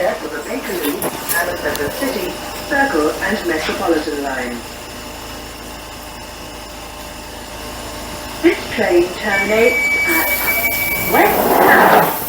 here for the Bakerloo, Hammersmith City, Circle and Metropolitan lines. This train terminates at West.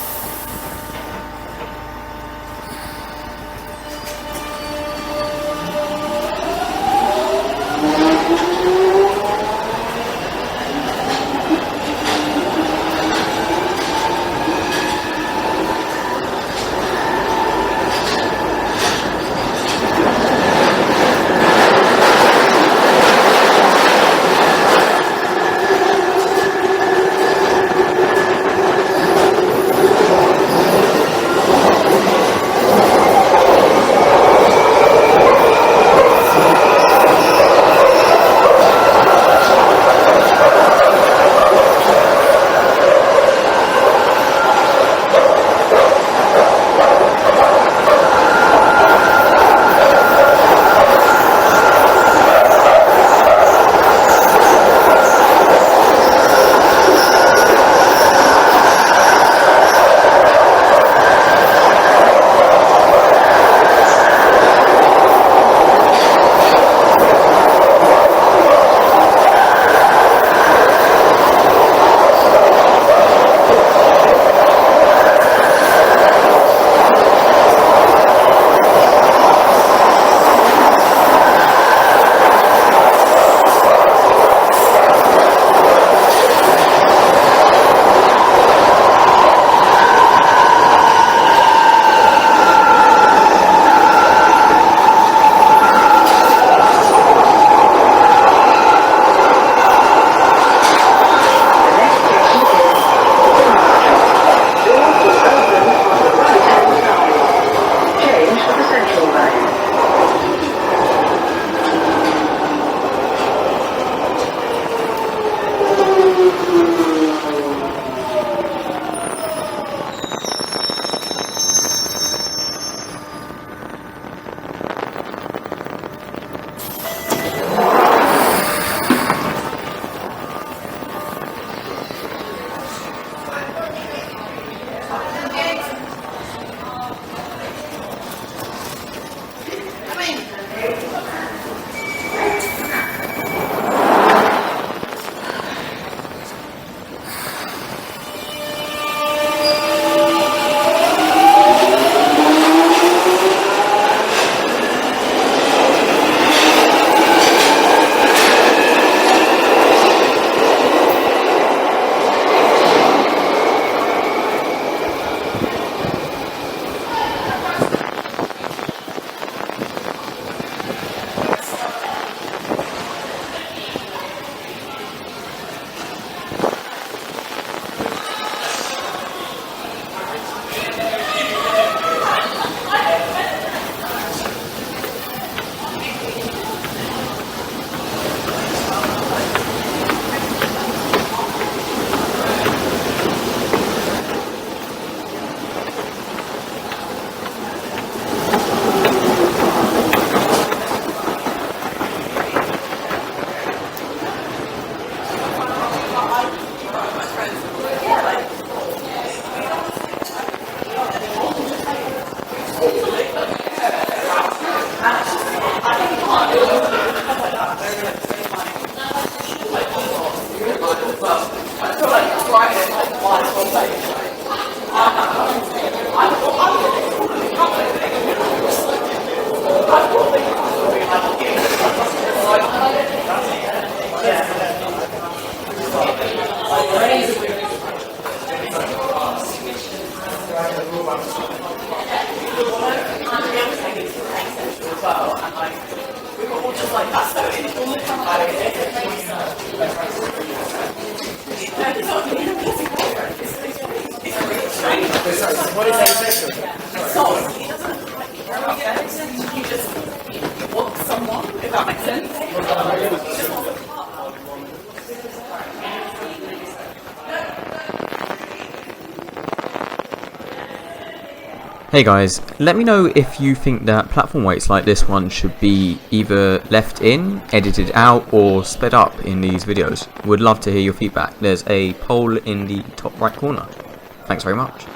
What is asexual? So, he doesn't you just want someone, if that makes sense. Hey guys, let me know if you think that platform waits like this one should be either left in, edited out, or sped up in these videos. Would love to hear your feedback. There's a poll in the top right corner. Thanks very much.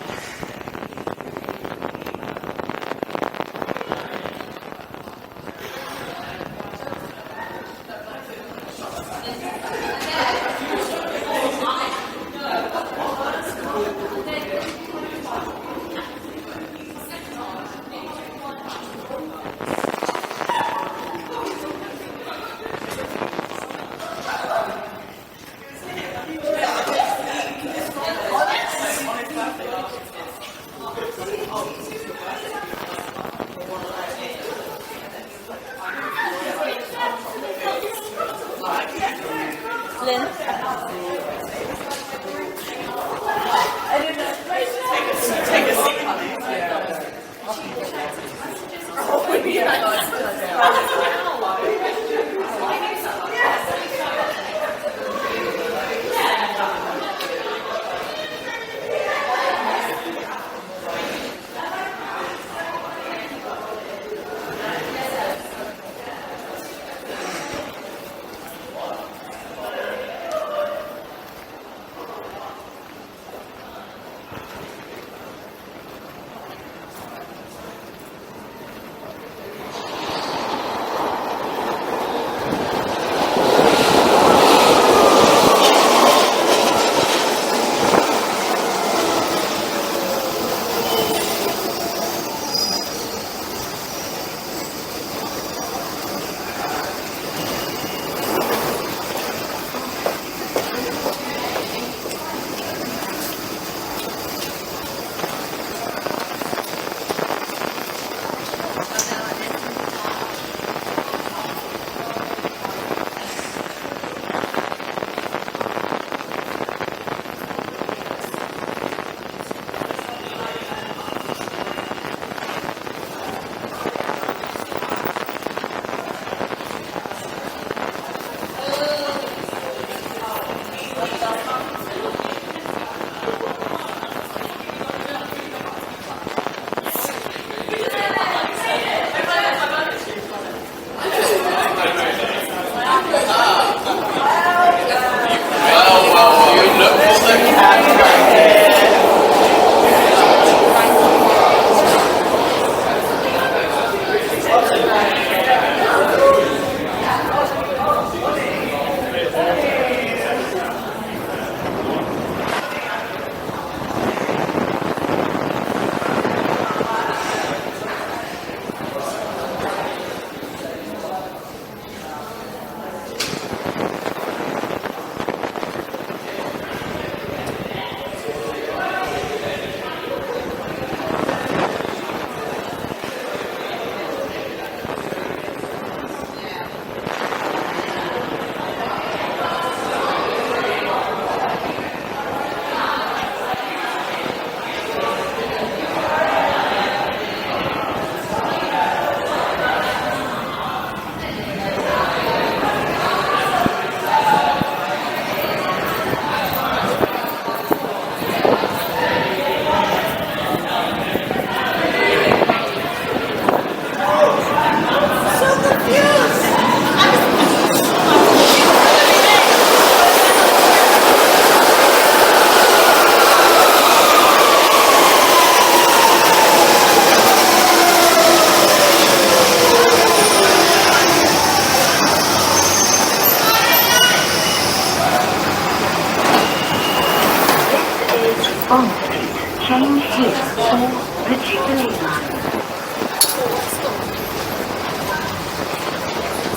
Change here for the Jubilee line.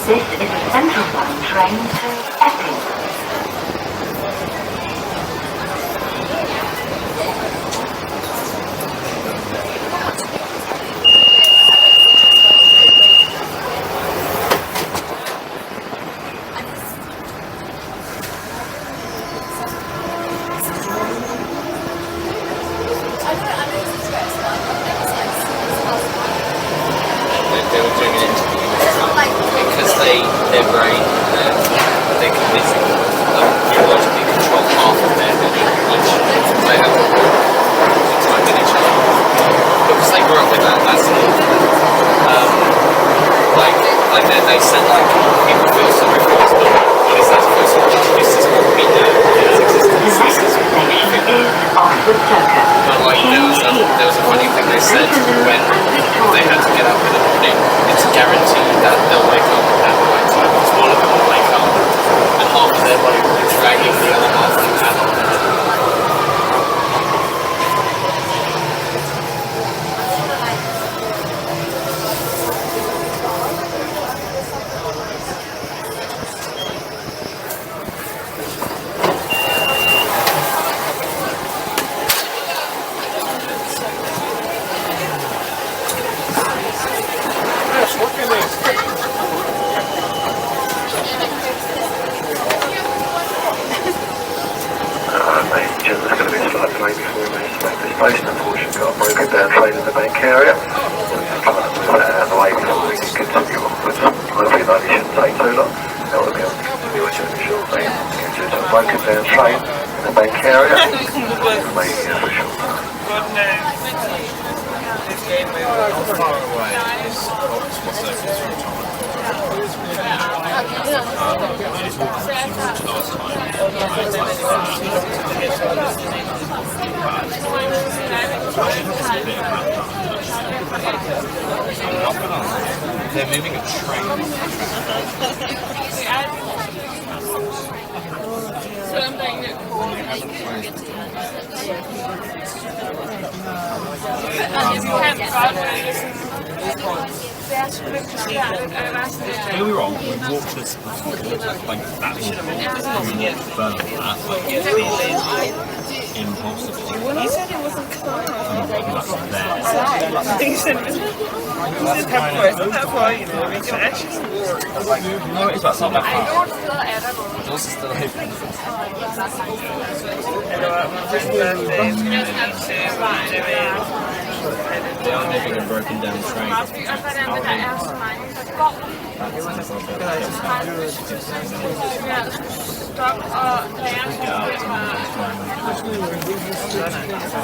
This is a Central Line train to Epping. Their brain, they can literally neurologically control half of their body each. They have to time with each other. Because they grew up with that, that's it. Like they said, like, people feel sorry for us, but what is that feel sorry for? This is what we know. This is what we think. But like, there was a funny thing they said when they had to get up in the morning. It's guaranteed that they'll wake up at the right time. Because one of them will wake up and half of their body will be dragging the other half of the panel. take too long. That will be able to do a shortly. It's a broken down train in the bank area. It's making it for short time. How far away is Oxford Circus from Tottenham Court Road? She walked last time. They're moving a train. Don't get me wrong, we've walked this before, like that should have been further than that, like it's impossible. He said it wasn't close. That's there. He said that's why, you know, we can actually walk. No, it's not that far. Doors are still open. They are living a broken down train. I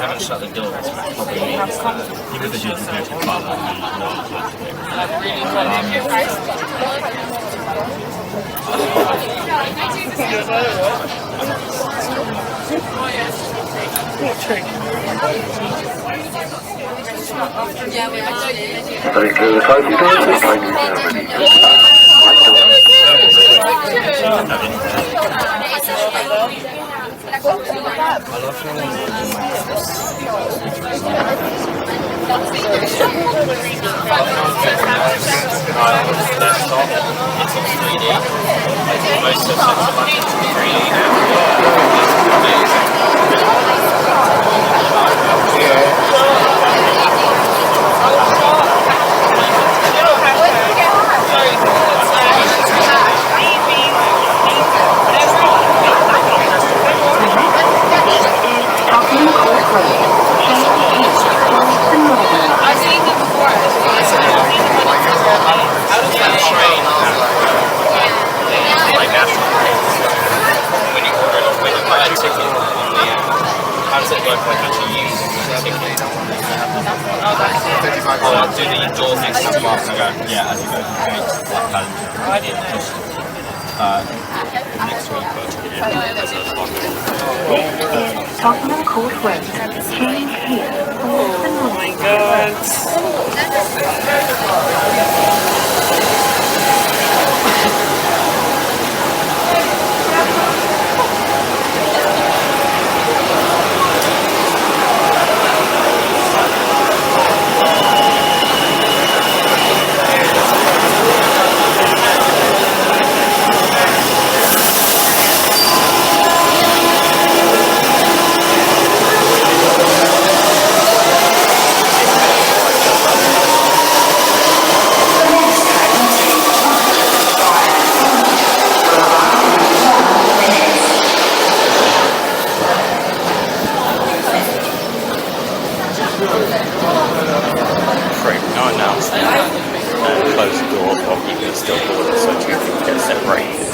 haven't shut the doors, probably means that even the doors are very Very clear the safety doors, the train is now ready to Tottenham Court Road. Change east towards the northern. I've seen them before. When you order it, when you buy a ticket on the app, how does it work like actually use the ticket? Do the door things as you go? Yeah, as you go to the gates, like that. I didn't know. Next week, but Tottenham Court Road. Change here towards the Oh my northern. god. No announcement and close the door while people are still boarded so two people get separated.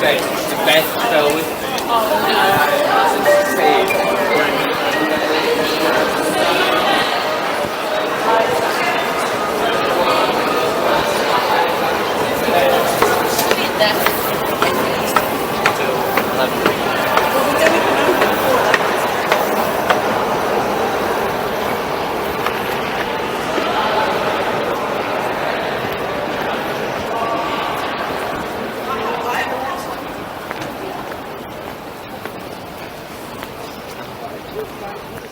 say, the best fell with Right.